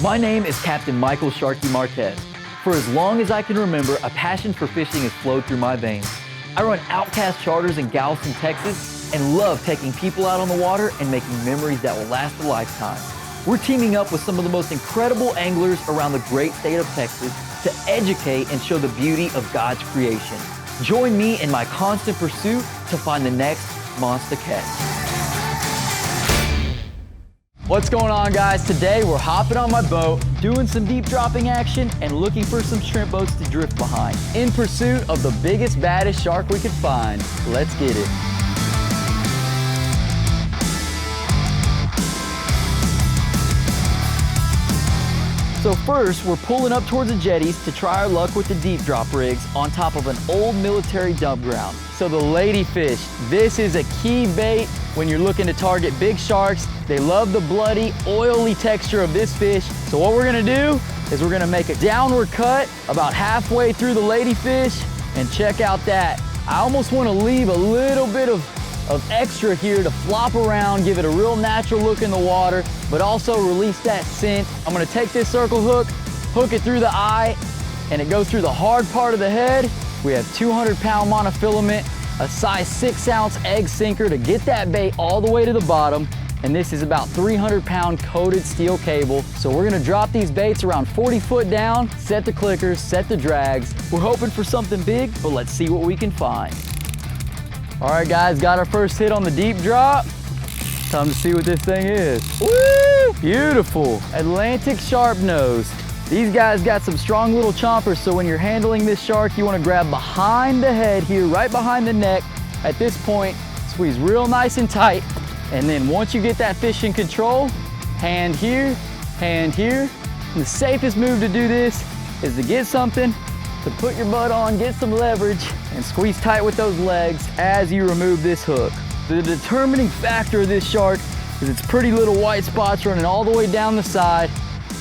My name is Captain Michael Sharky Marquez. For as long as I can remember, a passion for fishing has flowed through my veins. I run Outcast Charters in Galveston, Texas, and love taking people out on the water and making memories that will last a lifetime. We're teaming up with some of the most incredible anglers around the great state of Texas to educate and show the beauty of God's creation. Join me in my constant pursuit to find the next monster catch. What's going on, guys? Today we're hopping on my boat, doing some deep dropping action, and looking for some shrimp boats to drift behind in pursuit of the biggest, baddest shark we could find. Let's get it. So first, we're pulling up towards the jetties to try our luck with the deep drop rigs on top of an old military dump ground. So the ladyfish, this is a key bait when you're looking to target big sharks. They love the bloody, oily texture of this fish. So what we're gonna do is we're gonna make a downward cut about halfway through the ladyfish, and check out that. I almost wanna leave a little bit of extra here to flop around, give it a real natural look in the water, but also release that scent. I'm gonna take this circle hook, hook it through the eye, and it goes through the hard part of the head. We have 200-pound monofilament, a size 6-ounce egg sinker to get that bait all the way to the bottom, and this is about 300-pound coated steel cable. So we're gonna drop these baits around 40 foot down, set the clickers, set the drags. We're hoping for something big, but let's see what we can find. All right, guys, got our first hit on the deep drop. Time to see what this thing is. Woo! Beautiful Atlantic sharp nose. These guys got some strong little chompers, so when you're handling this shark, you want to grab behind the head here, right behind the neck. At this point, squeeze real nice and tight, and then once you get that fish in control, hand here, hand here. And the safest move to do this is to get something to put your butt on, get some leverage, and squeeze tight with those legs as you remove this hook. The determining factor of this shark is its pretty little white spots running all the way down the side.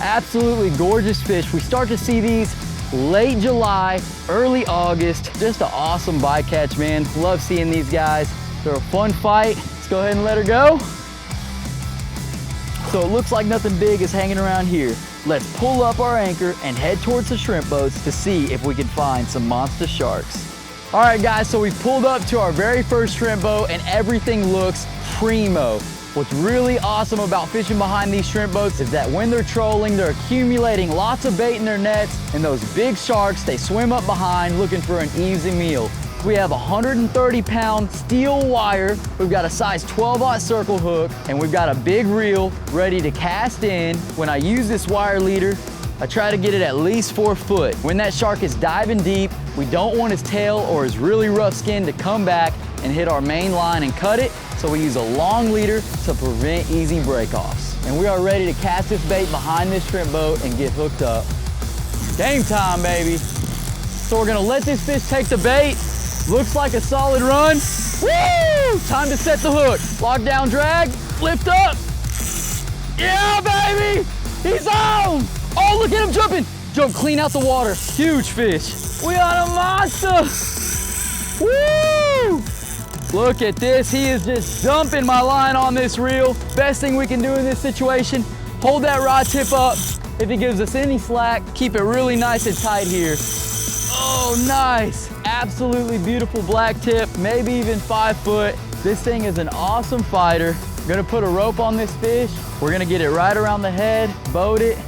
Absolutely gorgeous fish. We start to see these late July, early August. Just an awesome bycatch, man. Love seeing these guys. They're a fun fight. Let's go ahead and let her go. So it looks like nothing big is hanging around here. Let's pull up our anchor and head towards the shrimp boats to see if we can find some monster sharks. All right, guys, so we pulled up to our very first shrimp boat and everything looks primo. What's really awesome about fishing behind these shrimp boats is that when they're trolling, they're accumulating lots of bait in their nets, and those big sharks, they swim up behind looking for an easy meal. We have a 130-pound steel wire, we've got a size 12-aught circle hook, and we've got a big reel ready to cast in. When I use this wire leader, I try to get it at least 4 foot. When that shark is diving deep, we don't want his tail or his really rough skin to come back and hit our main line and cut it, so we use a long leader to prevent easy breakoffs. And we are ready to cast this bait behind this shrimp boat and get hooked up. Game time, baby. So we're gonna let this fish take the bait. Looks like a solid run. Woo! Time to set the hook. Lock down, drag, lift up. Yeah, baby! He's on! Oh, look at him jumping. Jump clean out the water. Huge fish. We got a monster. Woo! Look at this. He is just dumping my line on this reel. Best thing we can do in this situation, hold that rod tip up. If he gives us any slack, keep it really nice and tight here. Oh, nice. Absolutely beautiful black tip, maybe even 5 foot. This thing is an awesome fighter. We're gonna put a rope on this fish. We're gonna get it right around the head, boat it,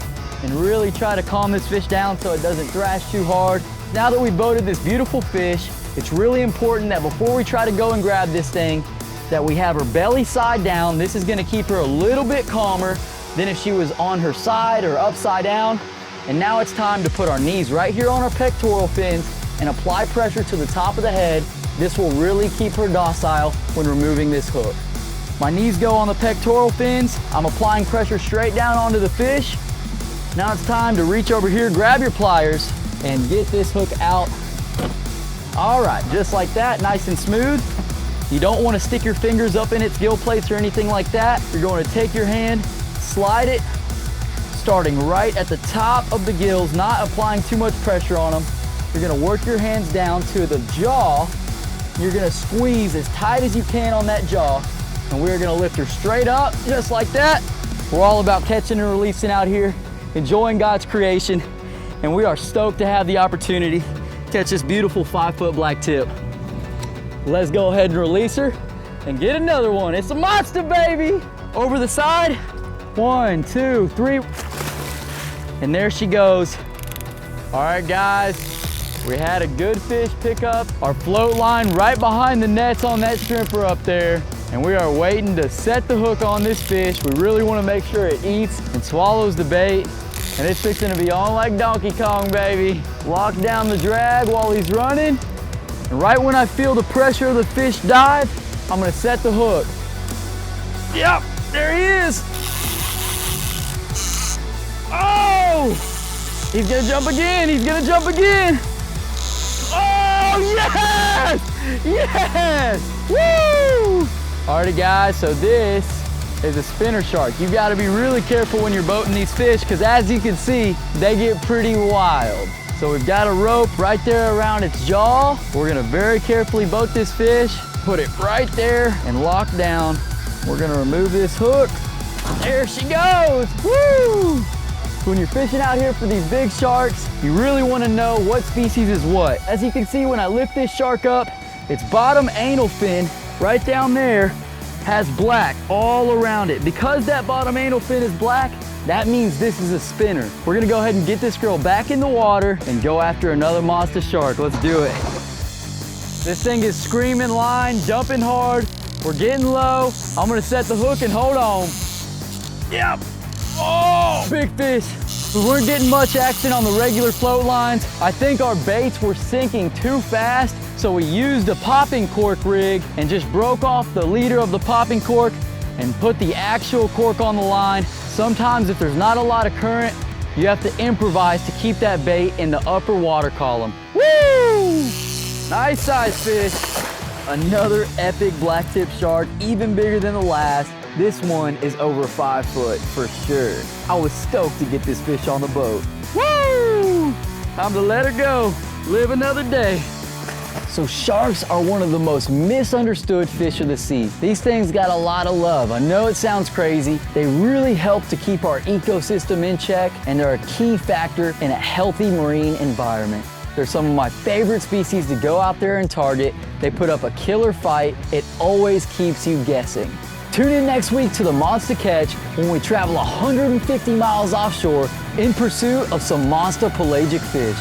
and really try to calm this fish down so it doesn't thrash too hard. Now that we boated this beautiful fish, it's really important that before we try to go and grab this thing, that we have her belly side down. This is gonna keep her a little bit calmer than if she was on her side or upside down. And now it's time to put our knees right here on our pectoral fins and apply pressure to the top of the head. This will really keep her docile when removing this hook. My knees go on the pectoral fins. I'm applying pressure straight down onto the fish. Now it's time to reach over here, grab your pliers, and get this hook out. All right, just like that, nice and smooth. You don't want to stick your fingers up in its gill plates or anything like that. You're going to take your hand, slide it, starting right at the top of the gills, not applying too much pressure on them. You're gonna work your hands down to the jaw. You're gonna squeeze as tight as you can on that jaw, and we're gonna lift her straight up, just like that. We're all about catching and releasing out here. enjoying God's creation, and we are stoked to have the opportunity to catch this beautiful 5-foot black tip. Let's go ahead and release her and get another one. It's a monster, baby. Over the side. 1, 2, 3. And there she goes. All right, guys, we had a good fish pick up our float line right behind the nets on that shrimper up there. And we are waiting to set the hook on this fish. We really want to make sure it eats and swallows the bait. And it's fixing to be on like Donkey Kong, baby. Lock down the drag while he's running. And right when I feel the pressure of the fish dive, I'm gonna set the hook. Yep, there he is. Oh! He's gonna jump again, he's gonna jump again. Oh, yes! Yes! Woo! Alrighty, guys, so this is a spinner shark. You gotta be really careful when you're boating these fish, because as you can see, they get pretty wild. So we've got a rope right there around its jaw. We're gonna very carefully boat this fish, put it right there and lock down. We're gonna remove this hook. There she goes, woo! When you're fishing out here for these big sharks, you really wanna know what species is what. As you can see, when I lift this shark up, its bottom anal fin right down there has black all around it. Because that bottom anal fin is black, that means this is a spinner. We're gonna go ahead and get this girl back in the water and go after another monster shark. Let's do it. This thing is screaming line, jumping hard. We're getting low. I'm gonna set the hook and hold on. Yep. Oh, big fish. We weren't getting much action on the regular float lines. I think our baits were sinking too fast, so we used a popping cork rig and just broke off the leader of the popping cork and put the actual cork on the line. Sometimes if there's not a lot of current, you have to improvise to keep that bait in the upper water column. Woo! Nice size fish. Another epic black tip shark, even bigger than the last. This one is over 5 foot for sure. I was stoked to get this fish on the boat. Woo! Time to let her go. Live another day. So sharks are one of the most misunderstood fish of the sea. These things got a lot of love. I know it sounds crazy. They really help to keep our ecosystem in check, and they're a key factor in a healthy marine environment. They're some of my favorite species to go out there and target. They put up a killer fight. It always keeps you guessing. Tune in next week to the Monster Catch when we travel 150 miles offshore in pursuit of some monster pelagic fish.